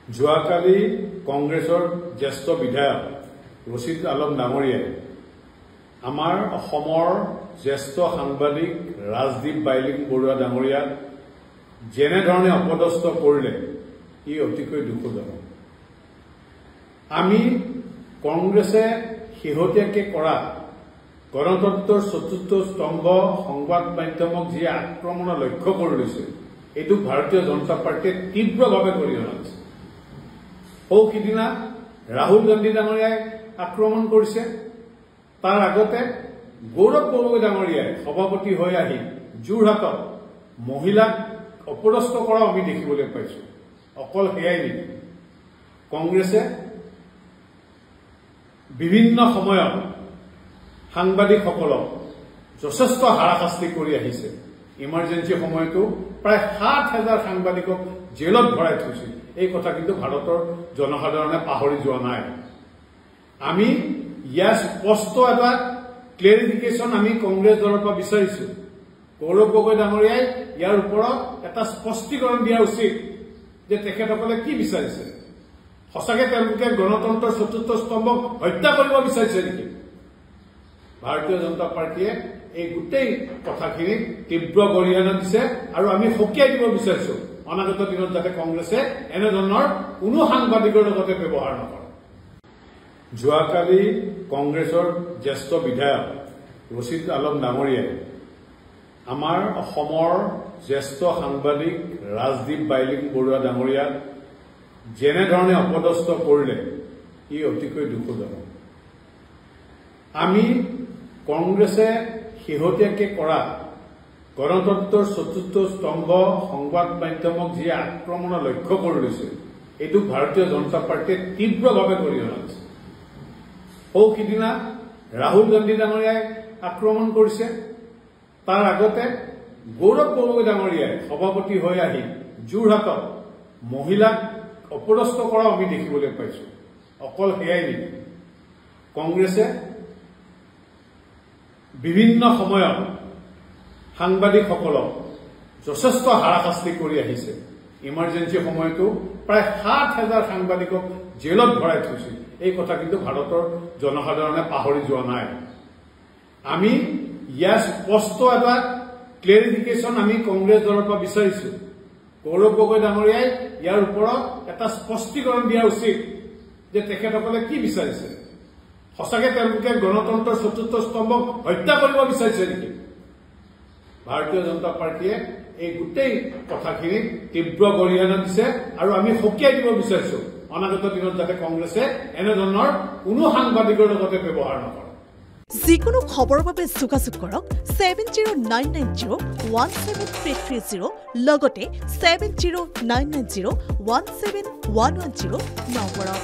যোৱাকালি কংগ্ৰেছৰ জ্যেষ্ঠ বিধায়ক ৰছিদ আলম ডাঙৰীয়াই আমাৰ অসমৰ জ্যেষ্ঠ সাংবাদিক ৰাজদীপ বাইলিং বৰুৱা ডাঙৰীয়াক যেনেধৰণে অপদস্থ কৰিলে ই অতিকৈ দুখজনক। আমি কংগ্ৰেছে শেহতীয়াকৈ কৰা গণতন্ত্ৰৰ চতুৰ্থ স্তম্ভ সংবাদ মাধ্যমক যি আক্ৰমণৰ লক্ষ্য কৰি লৈছে এইটো ভাৰতীয় জনতা পাৰ্টীয়ে তীব্ৰভাৱে গৰিহণা দিছে। সিদিনা ৰাহুল গান্ধী ডাঙৰীয়াই আক্ৰমণ কৰিছে, তাৰ আগতে গৌৰৱ গগৈ ডাঙৰীয়াই সভাপতি হৈ আহি যোৰহাটত মহিলাক অপদস্থ কৰা আমি দেখিবলৈ পাইছো। অকল সেয়াই নেকি, কংগ্ৰেছে বিভিন্ন সময়ত সাংবাদিকসকলক যথেষ্ট হাৰাশাস্তি কৰি আহিছে। ইমাৰ্জেঞ্চি সময়তো প্ৰায় ৭,০০০ সাংবাদিকক জেলত ভৰাই থৈছিল। এই কথা কিন্তু ভাৰতৰ জনসাধাৰণে পাহৰি যোৱা নাই। আমি ইয়াৰ স্পষ্ট এটা ক্লেৰিফিকেশ্যন আমি কংগ্ৰেছ দলৰ পৰা বিচাৰিছো। গৌৰৱ গগৈ ডাঙৰীয়াই ইয়াৰ ওপৰত এটা স্পষ্টীকৰণ দিয়া উচিত যে তেখেতসকলে কি বিচাৰিছে। সঁচাকৈ তেওঁলোকে গণতন্ত্ৰৰ চতুৰ্থ স্তম্ভক হত্যা কৰিব বিচাৰিছে নেকি? ভাৰতীয় জনতা পাৰ্টীয়ে এই গোটেই কথাখিনিক তীব্ৰ গৰিহণা দিছে আৰু আমি সকীয়াই দিব বিচাৰিছো অনাগত দিনত যাতে কংগ্ৰেছে এনেধৰণৰ কোনো সাংবাদিকৰ লগতে ব্যৱহাৰ নকৰে। যোৱাকালি কংগ্ৰেছৰ জ্যেষ্ঠ বিধায়ক ৰছিদ আলম ডাঙৰীয়াই আমাৰ অসমৰ জ্যেষ্ঠ সাংবাদিক ৰাজদীপ বাইলিং বৰুৱা ডাঙৰীয়াক যেনেধৰণে অপদস্থ কৰিলে ই অতিকৈ দুখজনক। আমি কংগ্ৰেছে শেহতীয়াকৈ কৰা গণতন্ত্ৰৰ চতুৰ্থ স্তম্ভ সংবাদ মাধ্যমক যি আক্ৰমণৰ লক্ষ্য কৰি লৈছে এইটো ভাৰতীয় জনতা পাৰ্টীয়ে তীব্ৰভাৱে গৰিহণা দিছে। সিদিনা ৰাহুল গান্ধী ডাঙৰীয়াই আক্ৰমণ কৰিছে, তাৰ আগতে গৌৰৱ গগৈ ডাঙৰীয়াই সভাপতি হৈ আহি যোৰহাটত মহিলাক অপদস্থ কৰা আমি দেখিবলৈ পাইছো। অকল সেয়াই নেকি, কংগ্ৰেছে বিভিন্ন সময়ত সাংবাদিকসকলক যথেষ্ট হাৰাশাস্তি কৰি আহিছে। ইমাৰ্জেঞ্চি সময়তো প্ৰায় ৭,০০০ সাংবাদিকক জেলত ভৰাই থৈছিল। এই কথা কিন্তু ভাৰতৰ জনসাধাৰণে পাহৰি যোৱা নাই। আমি ইয়াৰ স্পষ্ট এটা ক্লেৰিফিকেশ্যন আমি কংগ্ৰেছ দলৰ পৰা বিচাৰিছো। গৌৰৱ গগৈ ডাঙৰীয়াই ইয়াৰ ওপৰত এটা স্পষ্টীকৰণ দিয়া উচিত যে তেখেতসকলে কি বিচাৰিছে। সঁচাকৈ তেওঁলোকে গণতন্ত্ৰৰ চতুৰ্থ স্তম্ভক হত্যা কৰিব বিচাৰিছে নেকি? ভাৰতীয় জনতা পাৰ্টীয়ে এই গোটেই কথাখিনিক তীব্ৰ গৰিহণা দিছে আৰু আমি সকীয়াই দিব বিচাৰিছো অনাগত দিনত যাতে কংগ্ৰেছে এনেধৰণৰ কোনো সাংবাদিকৰ লগতে ব্যৱহাৰ নকৰে। যিকোনো খবৰৰ বাবে যোগাযোগ কৰক 7099017330 লগতে 7099017110 নম্বৰত।